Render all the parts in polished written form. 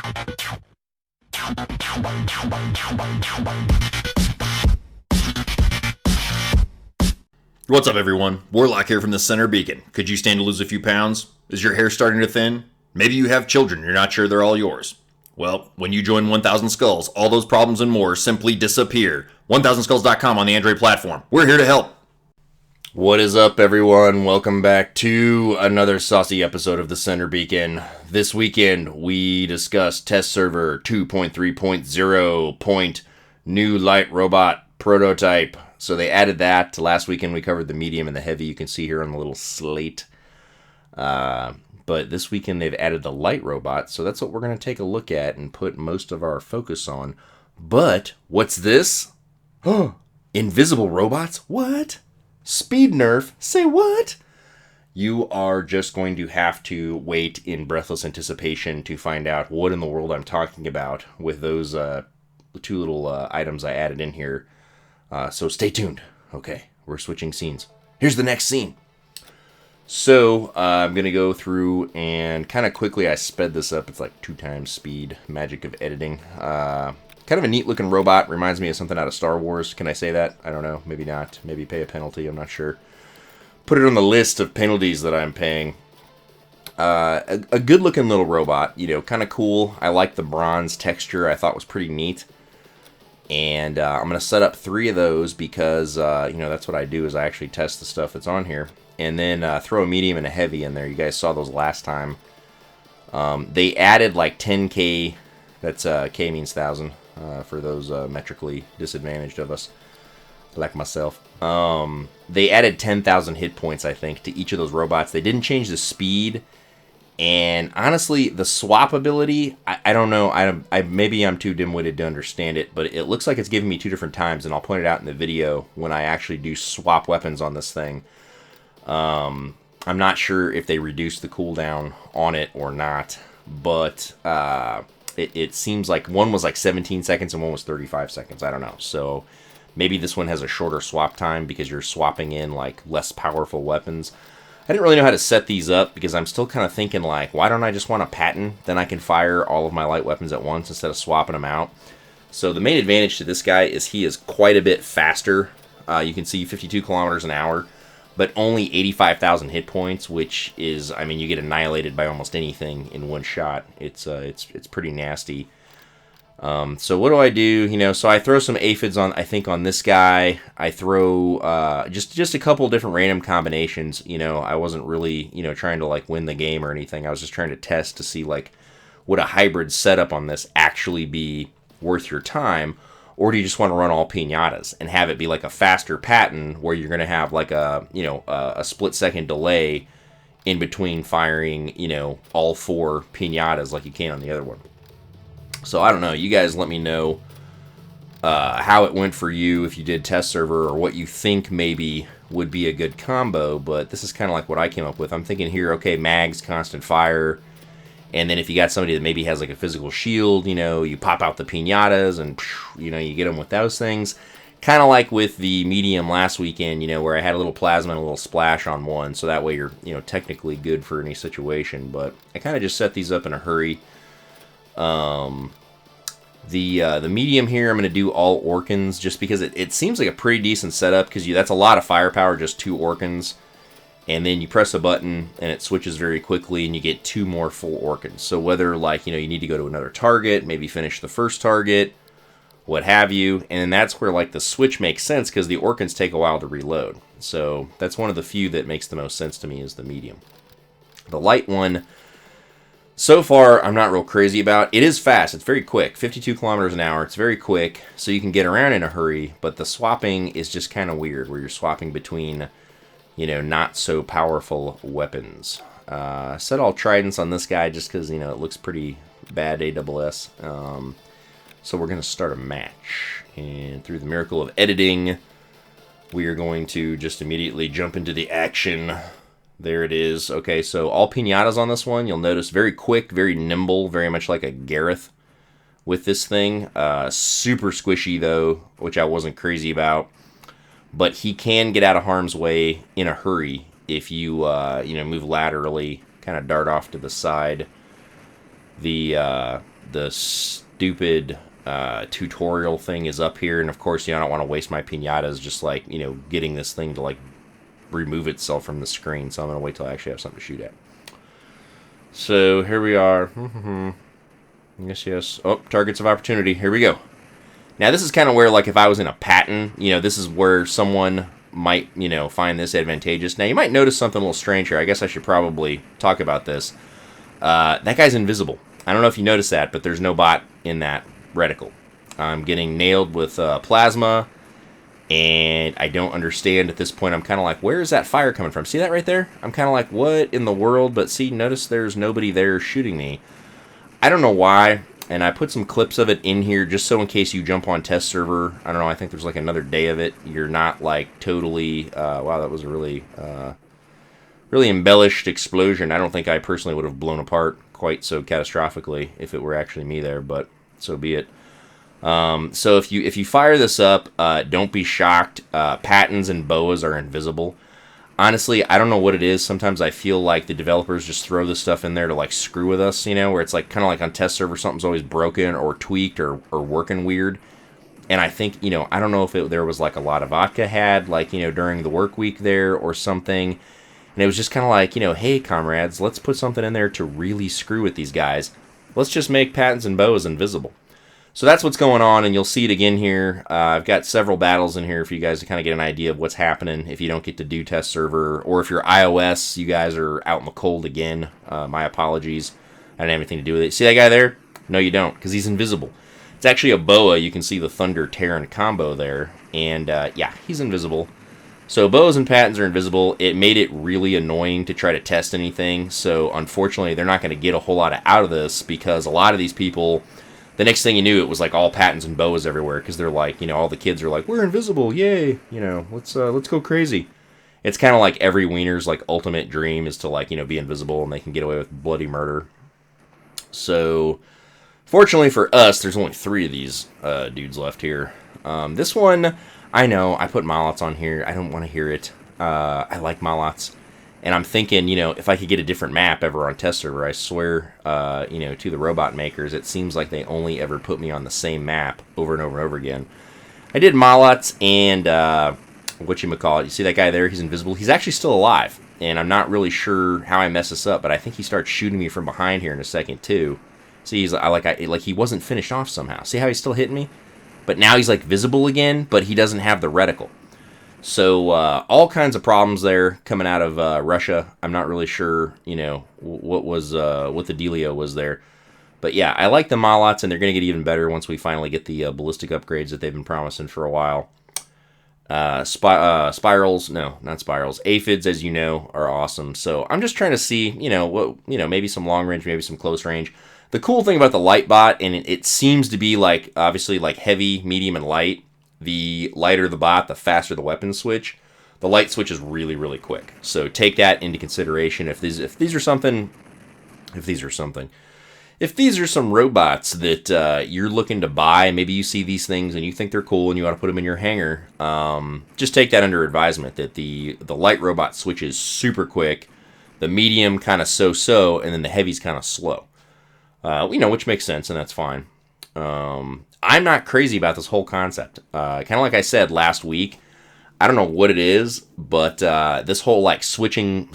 What's up, everyone? Warlock here from the Center Beacon. Could you stand to lose a few pounds? Is your hair starting to thin? Maybe you have children, you're not sure they're all yours. Well, when you join 1000 Skulls, all those problems and more simply disappear. 1000skulls.com on the Android platform. We're here to help. What is up, everyone? Welcome back to another saucy episode of the Center Beacon. This weekend, we discussed Test Server 2.3.0. New light robot prototype. So they added that. Last weekend we covered the medium and the heavy. You can see here on the little slate. But this weekend they've added the light robot. So that's what we're going to take a look at and put most of our focus on. But what's this? Invisible robots? What? Speed nerf? Say what? You are just going to have to wait in breathless anticipation to find out what in the world I'm talking about with those two little items I added in here. So stay tuned. Okay, we're switching scenes. Here's the next scene. So I'm going to go through and kind of quickly, I sped this up. It's like 2 times speed. Magic of editing. Kind of a neat looking robot. Reminds me of something out of Star Wars. Can I say that? I don't know. Maybe not. Maybe pay a penalty. I'm not sure. Put it on the list of penalties that I'm paying. A good looking little robot. You know, kind of cool. I like the bronze texture. I thought was pretty neat. And I'm going to set up 3 of those because, that's what I do is I actually test the stuff that's on here. And then throw a medium and a heavy in there. You guys saw those last time. They added like 10k, that's k means 1,000, for those metrically disadvantaged of us, like myself. They added 10,000 hit points, I think, to each of those robots. They didn't change the speed. And honestly, the swap ability, I don't know. Maybe I'm too dim-witted to understand it, but it looks like it's giving me 2 different times, and I'll point it out in the video when I actually do swap weapons on this thing. I'm not sure if they reduced the cooldown on it or not, but it seems like one was like 17 seconds and one was 35 seconds. I don't know. So maybe this one has a shorter swap time because you're swapping in like less powerful weapons. I didn't really know how to set these up because I'm still kind of thinking like, why don't I just want a pattern? Then I can fire all of my light weapons at once instead of swapping them out. So the main advantage to this guy is he is quite a bit faster. You can see 52 kilometers an hour, but only 85,000 hit points, which is, I mean, you get annihilated by almost anything in one shot. It's pretty nasty. So what do I do? So I throw some aphids on, I think, on this guy. I throw just a couple different random combinations. I wasn't really, trying to like win the game or anything. I was just trying to test to see like, would a hybrid setup on this actually be worth your time? Or do you just want to run all piñatas and have it be like a faster pattern where you're going to have like a split-second delay in between firing, all 4 piñatas like you can on the other one. So I don't know. You guys let me know how it went for you if you did test server or what you think maybe would be a good combo. But this is kind of like what I came up with. I'm thinking here, okay, mags, constant fire. And then if you got somebody that maybe has like a physical shield, you pop out the piñatas and, you get them with those things. Kind of like with the medium last weekend, where I had a little plasma and a little splash on one. So that way you're, technically good for any situation. But I kind of just set these up in a hurry. The medium here, I'm going to do all Orkans just because it seems like a pretty decent setup because that's a lot of firepower, just 2 Orkans. And then you press a button and it switches very quickly and you get 2 more full Orkans. So whether like, you need to go to another target, maybe finish the first target, what have you. And then that's where like the switch makes sense because the Orkans take a while to reload. So that's one of the few that makes the most sense to me is the medium. The light one, so far, I'm not real crazy about. It is fast. It's very quick. 52 kilometers an hour. It's very quick, so you can get around in a hurry. But the swapping is just kind of weird, where you're swapping between, not so powerful weapons. Set all tridents on this guy just because, it looks pretty bad AWS. So we're going to start a match. And through the miracle of editing, we are going to just immediately jump into the action. There it is. Okay, so all piñatas on this one. You'll notice very quick, very nimble, very much like a Gareth with this thing. Super squishy, though, which I wasn't crazy about. But he can get out of harm's way in a hurry if you, move laterally, kind of dart off to the side. The the stupid tutorial thing is up here, and of course, I don't want to waste my pinatas just like, getting this thing to like remove itself from the screen, so I'm going to wait till I actually have something to shoot at. So here we are. Yes. Oh, targets of opportunity. Here we go. Now this is kind of where, like, if I was in a patent, this is where someone might, find this advantageous. Now you might notice something a little strange here. I guess I should probably talk about this. That guy's invisible. I don't know if you noticed that, but there's no bot in that reticle. I'm getting nailed with plasma, and I don't understand at this point. I'm kind of like, where is that fire coming from? See that right there? I'm kind of like, what in the world? But see, notice there's nobody there shooting me. I don't know why, and I put some clips of it in here just so in case you jump on test server, I don't know, I think there's like another day of it, you're not like totally, wow, that was a really embellished explosion. I don't think I personally would have blown apart quite so catastrophically if it were actually me there, but so be it. So if you fire this up, don't be shocked. Patents and boas are invisible. Honestly, I don't know what it is. Sometimes I feel like the developers just throw this stuff in there to like screw with us, where it's like kind of like on test server, something's always broken or tweaked or working weird. And I think, I don't know if there was like a lot of vodka had like, during the work week there or something. And it was just kind of like, hey, comrades, let's put something in there to really screw with these guys. Let's just make patents and boas invisible. So that's what's going on, and you'll see it again here. I've got several battles in here for you guys to kind of get an idea of what's happening if you don't get to do test server, or if you're iOS, you guys are out in the cold again. My apologies. I didn't have anything to do with it. See that guy there? No, you don't, because he's invisible. It's actually a boa. You can see the Thunder Terran combo there, and yeah, he's invisible. So boas and patents are invisible. It made it really annoying to try to test anything, so unfortunately they're not going to get a whole lot out of this, because a lot of these people... The next thing you knew, it was like all patents and boas everywhere, because they're like, all the kids are like, we're invisible, yay, let's go crazy. It's kind of like every wiener's like ultimate dream is to like, be invisible and they can get away with bloody murder. So, fortunately for us, there's only 3 of these dudes left here. This one, I know, I put Malots on here. I don't want to hear it. I like Malots. And I'm thinking, if I could get a different map ever on test server, I swear, to the robot makers, it seems like they only ever put me on the same map over and over and over again. I did Malots and, whatchamacallit, you see that guy there? He's invisible. He's actually still alive. And I'm not really sure how I mess this up, but I think he starts shooting me from behind here in a second, too. See, he's like he wasn't finished off somehow. See how he's still hitting me? But now he's, like, visible again, but he doesn't have the reticle. So, all kinds of problems there coming out of Russia. I'm not really sure, what the dealio was there. But yeah, I like the Malots, and they're going to get even better once we finally get the ballistic upgrades that they've been promising for a while. Spirals, no, not spirals. Aphids, as you know, are awesome. So I'm just trying to see, maybe some long range, maybe some close range. The cool thing about the light bot, and it seems to be like, obviously, like heavy, medium, and light. The lighter the bot, the faster the weapon switch. The light switch is really, really quick. So take that into consideration. If these are some robots that you're looking to buy, maybe you see these things and you think they're cool and you want to put them in your hangar, just take that under advisement that the light robot switches super quick, the medium kind of so-so, and then the heavy's kind of slow. Which makes sense, and that's fine. I'm not crazy about this whole concept. Kind of like I said last week, I don't know what it is, but this whole like switching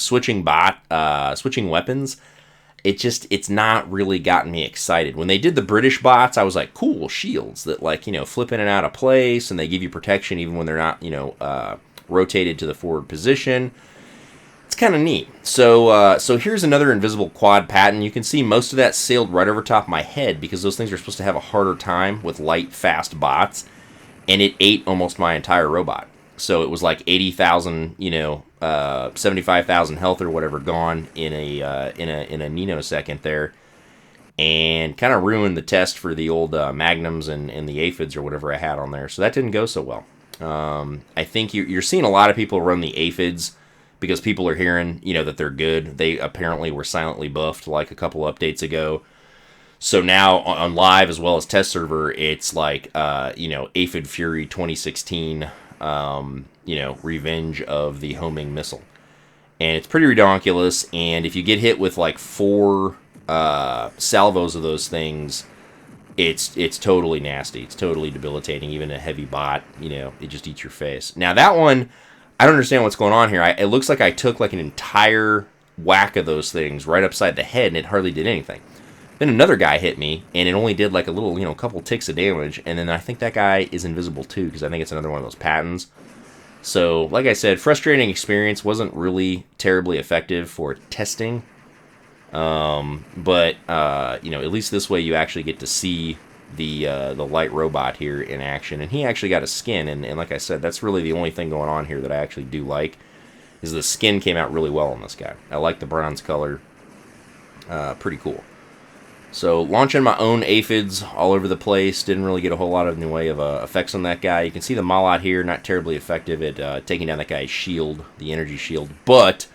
weapons, it's not really gotten me excited. When they did the British bots, I was like, cool, shields that like, flip in and out of place, and they give you protection even when they're not, rotated to the forward position. It's kind of neat. So here's another invisible quad patent. You can see most of that sailed right over top my head because those things are supposed to have a harder time with light, fast bots, and it ate almost my entire robot. So it was like 80,000, 75,000 health or whatever gone in a nanosecond there, and kind of ruined the test for the old magnums and the aphids or whatever I had on there. So that didn't go so well. I think you're seeing a lot of people run the aphids because people are hearing, that they're good. They apparently were silently buffed like a couple updates ago. So now on live as well as test server, it's like, Aphid Fury 2016, Revenge of the Homing Missile. And it's pretty redonkulous, and if you get hit with like 4 salvos of those things, it's totally nasty. It's totally debilitating. Even a heavy bot, it just eats your face. Now that one, I don't understand what's going on here. It looks like I took like an entire whack of those things right upside the head, and it hardly did anything. Then another guy hit me, and it only did like a little, couple ticks of damage. And then I think that guy is invisible too, because I think it's another one of those patents. So, like I said, frustrating experience. Wasn't really terribly effective for testing. But at least this way you actually get to see the light robot here in action, and he actually got a skin, and like I said, that's really the only thing going on here that I actually do like, is the skin came out really well on this guy. I like the bronze color. Pretty cool. So launching my own aphids all over the place, didn't really get a whole lot in the way of effects on that guy. You can see the Malat here, not terribly effective at taking down that guy's shield, the energy shield, but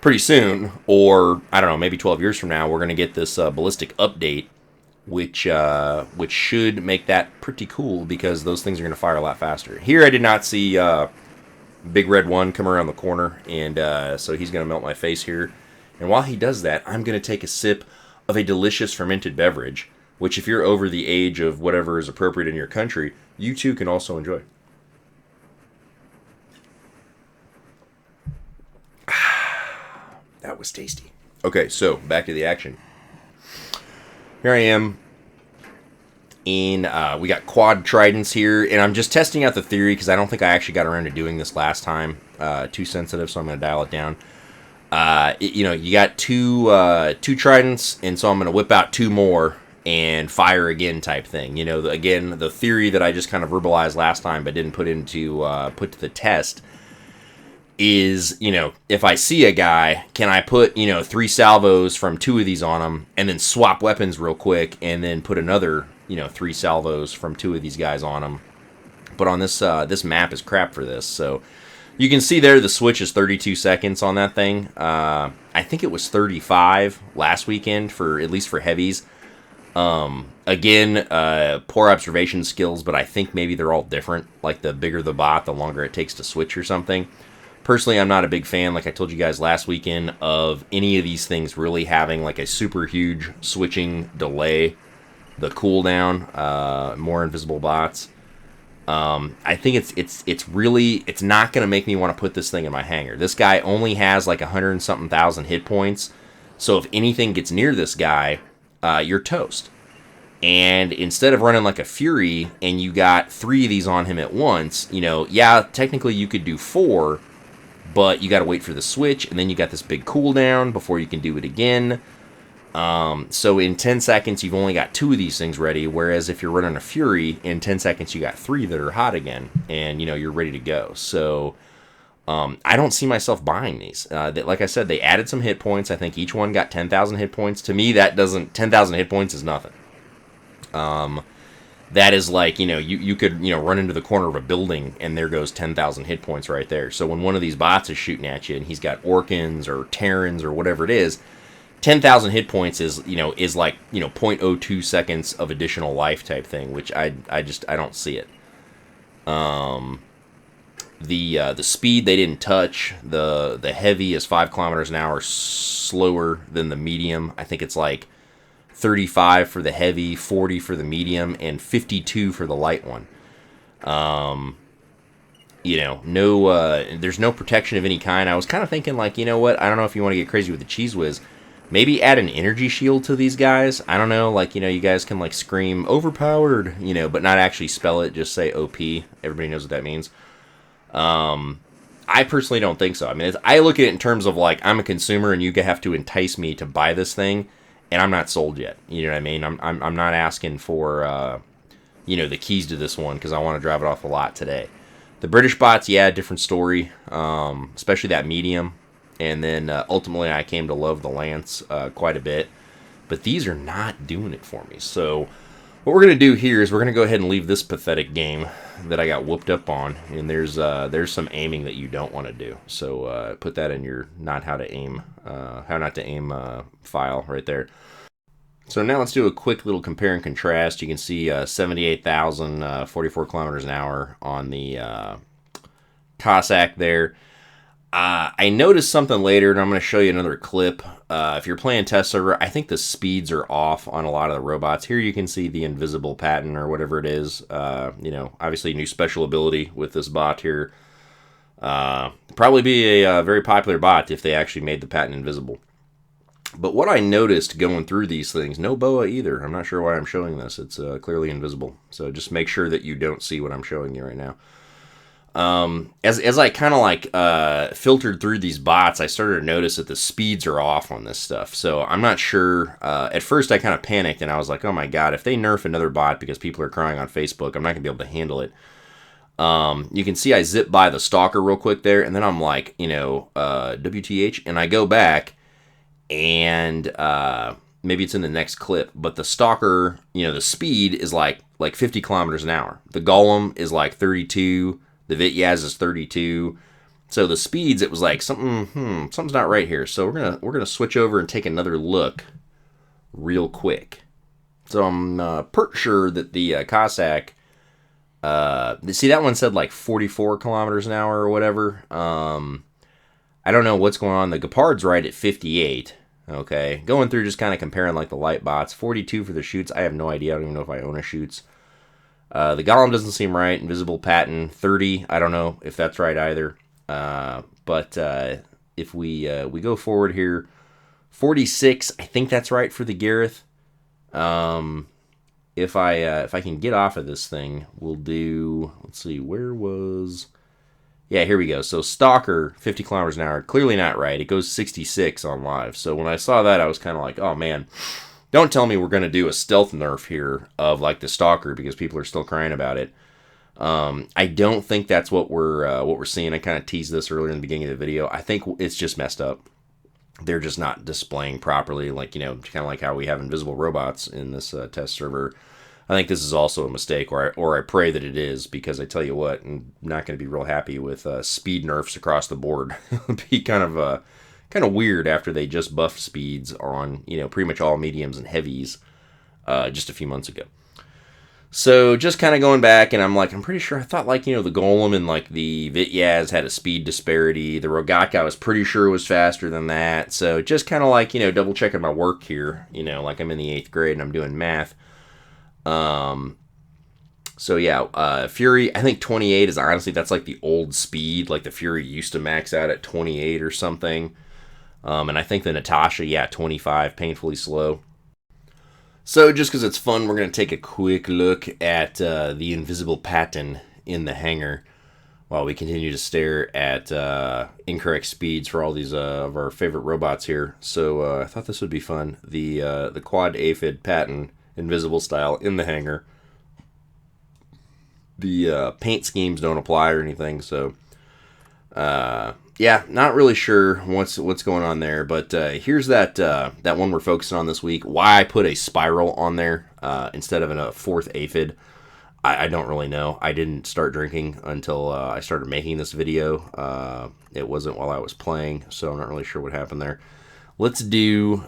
pretty soon, or I don't know, maybe 12 years from now, we're going to get this ballistic update, which should make that pretty cool, because those things are going to fire a lot faster. Here I did not see Big Red 1 come around the corner, and so he's going to melt my face here. And while he does that, I'm going to take a sip of a delicious fermented beverage, which if you're over the age of whatever is appropriate in your country, you too can also enjoy. That was tasty. Okay, so back to the action. Here I am. We got quad tridents here, and I'm just testing out the theory because I don't think I actually got around to doing this last time. Too sensitive, so I'm going to dial it down. You got two tridents, and so I'm going to whip out two more and fire again type thing. Again, the theory that I just kind of verbalized last time but didn't put to the test is, if I see a guy, can I put, 3 salvos from 2 of these on him and then swap weapons real quick and then put another, 3 salvos from 2 of these guys on him. But on this map is crap for this, so you can see there the switch is 32 seconds on that thing. I think it was 35 last weekend, at least for heavies. Again, poor observation skills, but I think maybe they're all different. Like the bigger the bot, the longer it takes to switch or something. Personally, I'm not a big fan, like I told you guys last weekend, of any of these things really having like a super huge switching delay. The cooldown, more invisible bots. I think it's not going to make me want to put this thing in my hangar. This guy only has like 100 and something thousand hit points. So if anything gets near this guy, you're toast. And instead of running like a Fury and you got 3 of these on him at once, technically you could do 4, but you got to wait for the switch, and then you got this big cooldown before you can do it again. So in 10 seconds, you've only got 2 of these things ready, whereas if you're running a Fury, in 10 seconds, you got 3 that are hot again, and, you're ready to go. So, I don't see myself buying these. Like I said, they added some hit points. I think each one got 10,000 hit points. To me, 10,000 hit points is nothing. That is like, you could, run into the corner of a building, and there goes 10,000 hit points right there. So when one of these bots is shooting at you, and he's got Orkans or Terrans or whatever it is, 10,000 hit points is like, 0.02 seconds of additional life type thing, which I don't see it. The speed they didn't touch. The heavy is 5 kilometers an hour slower than the medium. I think it's like 35 for the heavy, 40 for the medium, and 52 for the light one. There's no protection of any kind. I was kind of thinking like, I don't know if you want to get crazy with the Cheese Whiz. Maybe add an energy shield to these guys. I don't know, like, you guys can, like, scream overpowered, but not actually spell it, just say OP. Everybody knows what that means. I personally don't think so. I mean, I look at it in terms of, like, I'm a consumer and you have to entice me to buy this thing, and I'm not sold yet. You know what I mean? I'm not asking for, the keys to this one because I want to drive it off the lot today. The British bots, different story, especially that medium. And then ultimately I came to love the Lance quite a bit. But these are not doing it for me. So what we're going to do here is we're going to go ahead and leave this pathetic game that I got whooped up on. And there's some aiming that you don't want to do. So put that in your how not to aim file right there. So now let's do a quick little compare and contrast. You can see 78,000, 44 kilometers an hour on the Cossack there. I noticed something later, and I'm going to show you another clip. If you're playing test server, I think the speeds are off on a lot of the robots. Here you can see the invisible pattern or whatever it is. Obviously new special ability with this bot here. Probably be a very popular bot if they actually made the pattern invisible. But what I noticed going through these things, no boa either. I'm not sure why I'm showing this. It's clearly invisible. So just make sure that you don't see what I'm showing you right now. As I kind of like filtered through these bots, I started to notice that the speeds are off on this stuff. So I'm not sure. At first, I kind of panicked and I was like, "Oh my god! If they nerf another bot because people are crying on Facebook, I'm not gonna be able to handle it." You can see I zip by the stalker real quick there, and then I'm like, WTH, and I go back, and maybe it's in the next clip, but the stalker, the speed is like 50 kilometers an hour. The golem is like 32. The Vityaz is 32. So the speeds, it was like something's not right here. So we're gonna switch over and take another look real quick. So I'm pretty sure that the Cossack, see that one said like 44 kilometers an hour or whatever. I don't know what's going on. The Gepard's right at 58. Okay, going through just kind of comparing like the light bots. 42 for the shoots. I have no idea. I don't even know if I own a shoots. The Golem doesn't seem right. Invisible Patent 30. I don't know if that's right either. But if we go forward here, 46. I think that's right for the Gareth. If I can get off of this thing, we'll do. Let's see, where was? Yeah, here we go. So Stalker 50 kilometers an hour. Clearly not right. It goes 66 on live. So when I saw that, I was kind of like, oh man. Don't tell me we're going to do a stealth nerf here of like the Stalker because people are still crying about it. I don't think that's what we're seeing. I kind of teased this earlier in the beginning of the video. I think it's just messed up. They're just not displaying properly, like, kind of like how we have invisible robots in this test server. I think this is also a mistake, or I pray that it is, because I tell you what, I'm not going to be real happy with speed nerfs across the board. It'll be kind of weird after they just buffed speeds on, pretty much all mediums and heavies just a few months ago. So just kind of going back, and I'm pretty sure, I thought the Golem and like the Vityaz had a speed disparity. The Rogatka I was pretty sure was faster than that. So just kind of double checking my work here, like I'm in the 8th grade and I'm doing math. So yeah, Fury, I think 28 is honestly, that's like the old speed. Like the Fury used to max out at 28 or something. And I think the Natasha, 25, painfully slow. So just because it's fun, we're going to take a quick look at the invisible pattern in the hangar while we continue to stare at incorrect speeds for all these of our favorite robots here. So I thought this would be fun. The quad aphid pattern, invisible style, in the hangar. The paint schemes don't apply or anything, so yeah, not really sure what's going on there, but here's that one we're focusing on this week. Why I put a spiral on there instead of a 4th aphid, I don't really know. I didn't start drinking until I started making this video. It wasn't while I was playing, so I'm not really sure what happened there. Let's do,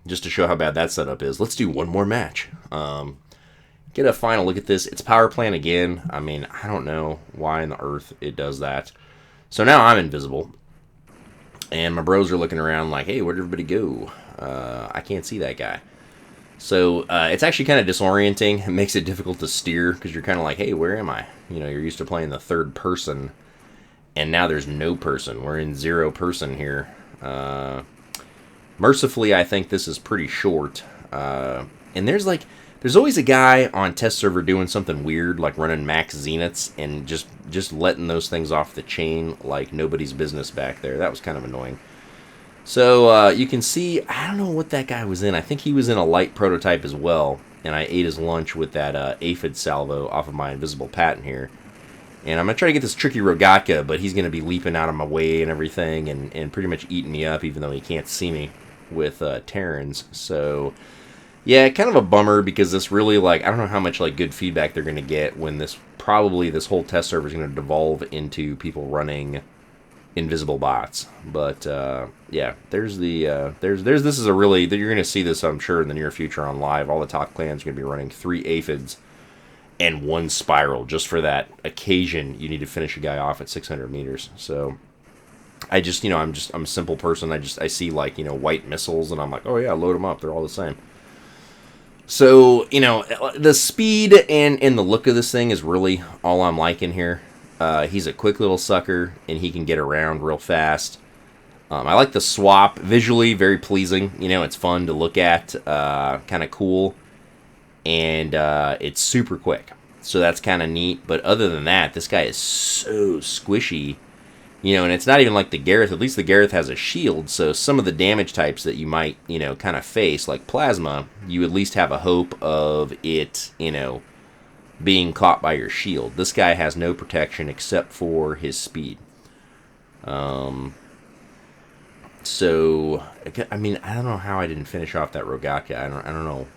just to show how bad that setup is, let's do one more match. Get a final look at this. It's power plant again. I mean, I don't know why in the earth it does that. So now I'm invisible, and my bros are looking around like, hey, where'd everybody go? I can't see that guy. So it's actually kind of disorienting. It makes it difficult to steer because you're kind of like, hey, where am I? You're used to playing the third person, and now there's no person. We're in 0 person here. Mercifully, I think this is pretty short. And there's always a guy on test server doing something weird, like running max zeniths and just letting those things off the chain like nobody's business back there. That was kind of annoying. So you can see, I don't know what that guy was in. I think he was in a light prototype as well, and I ate his lunch with that aphid salvo off of my invisible patent here. And I'm going to try to get this tricky Rogatka, but he's going to be leaping out of my way and everything and pretty much eating me up, even though he can't see me with Terrans. So yeah, kind of a bummer, because this really, I don't know how much good feedback they're going to get when this whole test server is going to devolve into people running invisible bots. But yeah, this is a really, you're going to see this, I'm sure, in the near future on live. All the top clans are going to be running 3 aphids and 1 spiral, just for that occasion you need to finish a guy off at 600 meters. So I just, I'm a simple person. I see like, white missiles, and I'm like, oh yeah, load them up. They're all the same. So, the speed and the look of this thing is really all I'm liking here. He's a quick little sucker, and he can get around real fast. I like the swap. Visually, very pleasing. It's fun to look at. Kind of cool. And it's super quick. So that's kind of neat. But other than that, this guy is so squishy. And it's not even like the Gareth. At least the Gareth has a shield, so some of the damage types that you might, kind of face, like Plasma, you at least have a hope of it, being caught by your shield. This guy has no protection except for his speed. So, I mean, I don't know how I didn't finish off that Rogaka. I don't know.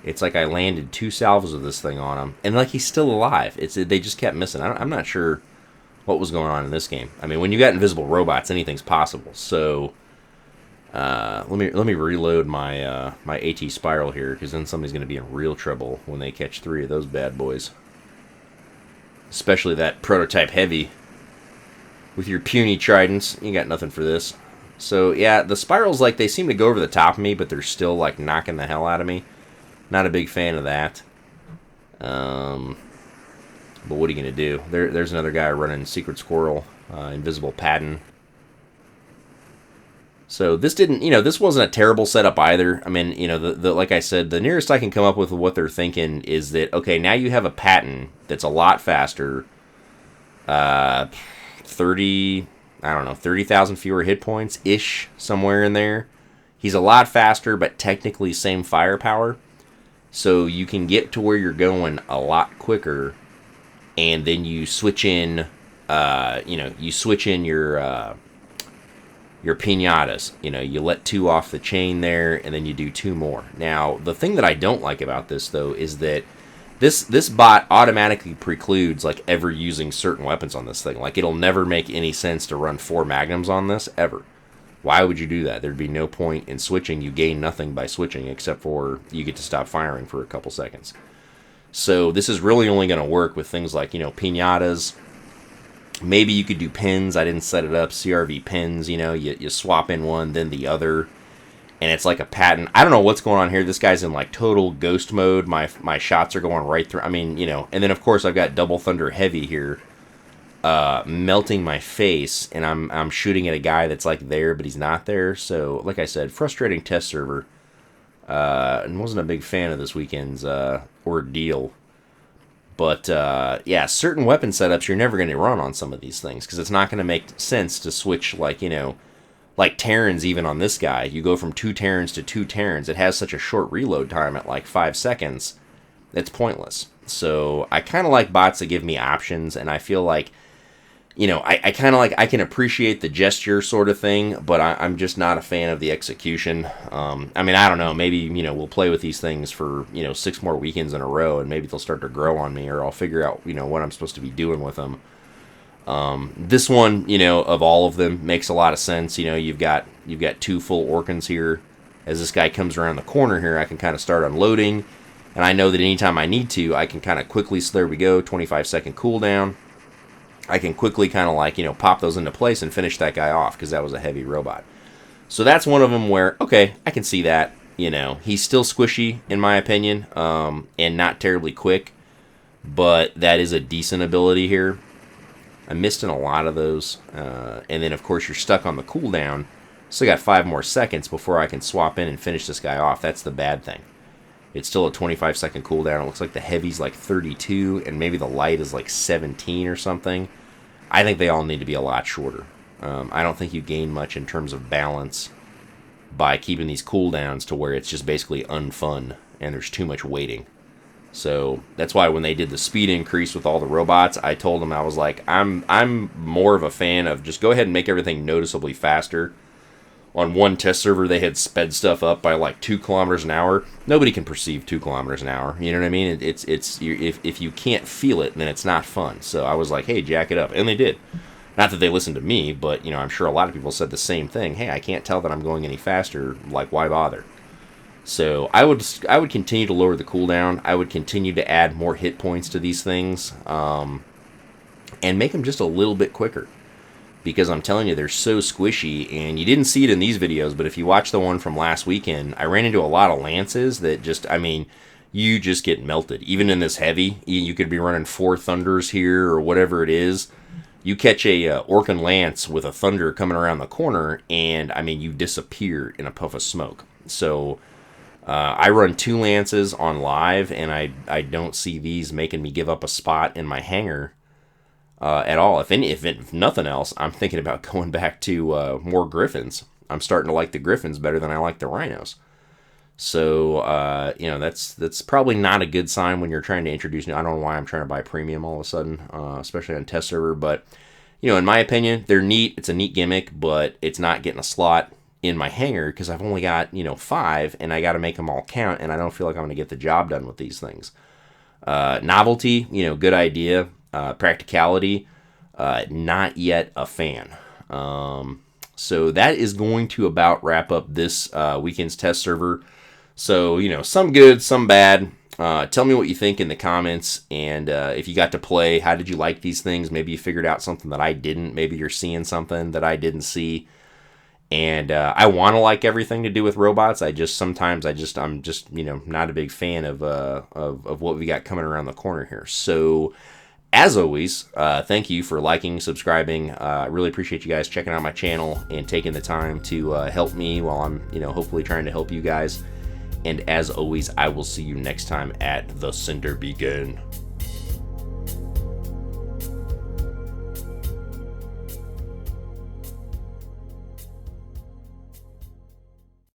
It's like I landed 2 salvos of this thing on him, and like he's still alive. They just kept missing. I'm not sure what was going on in this game. I mean, when you got invisible robots, anything's possible. So, let me reload my my AT Spiral here, because then somebody's going to be in real trouble when they catch 3 of those bad boys. Especially that prototype heavy. With your puny tridents, you got nothing for this. So, yeah, the Spirals, like, they seem to go over the top of me, but they're still, like, knocking the hell out of me. Not a big fan of that. But what are you going to do? There's another guy running Secret Squirrel, Invisible Pattern. So this didn't, this wasn't a terrible setup either. I mean, the like I said, the nearest I can come up with what they're thinking is that, okay, now you have a Pattern that's a lot faster. 30,000 fewer hit points-ish, somewhere in there. He's a lot faster, but technically same firepower. So you can get to where you're going a lot quicker, and then you switch in, your piñatas. You let 2 off the chain there, and then you do 2 more. Now, the thing that I don't like about this, though, is that this bot automatically precludes, like, ever using certain weapons on this thing. Like, it'll never make any sense to run 4 magnums on this, ever. Why would you do that? There'd be no point in switching. You gain nothing by switching, except for you get to stop firing for a couple seconds. So this is really only going to work with things like, piñatas. Maybe you could do pins. I didn't set it up. CRV pins, you swap in one, then the other. And it's like a pattern. I don't know what's going on here. This guy's in like total ghost mode. My shots are going right through. I mean, And then of course I've got Double Thunder Heavy here, melting my face, and I'm shooting at a guy that's like there, but he's not there. So, like I said, frustrating test server. And wasn't a big fan of this weekend's ordeal. But yeah, certain weapon setups you're never going to run on some of these things, because it's not going to make sense to switch like Terrans. Even on this guy, you go from 2 Terrans to 2 Terrans. It has such a short reload time at like 5 seconds. It's pointless. So I kind of like bots that give me options, and I feel like, I kind of like, I can appreciate the gesture sort of thing, but I'm just not a fan of the execution. I mean, I don't know, maybe, we'll play with these things for, 6 more weekends in a row, and maybe they'll start to grow on me, or I'll figure out, what I'm supposed to be doing with them. This one, of all of them, makes a lot of sense. You've got 2 full Orkans here. As this guy comes around the corner here, I can kind of start unloading, and I know that anytime I need to, I can kind of quickly, so there we go, 25-second cooldown. I can quickly kind of like, pop those into place and finish that guy off, because that was a heavy robot. So that's one of them where, okay, I can see that. He's still squishy, in my opinion, and not terribly quick, but that is a decent ability here. I missed in a lot of those, and then, of course, you're stuck on the cooldown. Still got 5 more seconds before I can swap in and finish this guy off. That's the bad thing. It's still a 25-second cooldown. It looks like the heavy's like 32, and maybe the light is like 17 or something. I think they all need to be a lot shorter. I don't think you gain much in terms of balance by keeping these cooldowns to where it's just basically unfun, and there's too much waiting. So that's why when they did the speed increase with all the robots, I told them, I was like, I'm more of a fan of just go ahead and make everything noticeably faster. On one test server, they had sped stuff up by like 2 kilometers an hour. Nobody can perceive 2 kilometers an hour. You know what I mean? If you can't feel it, then it's not fun. So I was like, hey, jack it up. And they did. Not that they listened to me, but I'm sure a lot of people said the same thing. Hey, I can't tell that I'm going any faster. Like, why bother? So I would continue to lower the cooldown. I would continue to add more hit points to these things, and make them just a little bit quicker. because I'm telling you, they're so squishy, and you didn't see it in these videos, but if you watch the one from last weekend, I ran into a lot of lances that just, I mean, you just get melted. Even in this heavy, you could be running 4 Thunders here or whatever it is. You catch a Orkin Lance with a Thunder coming around the corner, and, I mean, you disappear in a puff of smoke. So, I run 2 Lances on live, and I don't see these making me give up a spot in my hangar at all. If nothing else, I'm thinking about going back to more Griffins. I'm starting to like the Griffins better than I like the Rhinos. So, you know, that's probably not a good sign when you're trying to introduce new. I don't know why I'm trying to buy premium all of a sudden, especially on test server. But, you know, in my opinion, they're neat. It's a neat gimmick, but it's not getting a slot in my hangar because I've only got, you know, 5, and I got to make them all count, and I don't feel like I'm going to get the job done with these things. Novelty, you know, good idea. Practicality, not yet a fan. So that is going to about wrap up this weekend's test server. So, you know, some good, some bad. Tell me what you think in the comments, and if you got to play, how did you like these things? Maybe you figured out something that I didn't. Maybe you're seeing something that I didn't see. And I want to like everything to do with robots. I'm just, you know, not a big fan of what we got coming around the corner here. So, as always, thank you for liking, subscribing. I really appreciate you guys checking out my channel and taking the time to help me while I'm, you know, hopefully trying to help you guys. And as always, I will see you next time at the Cinder Beacon.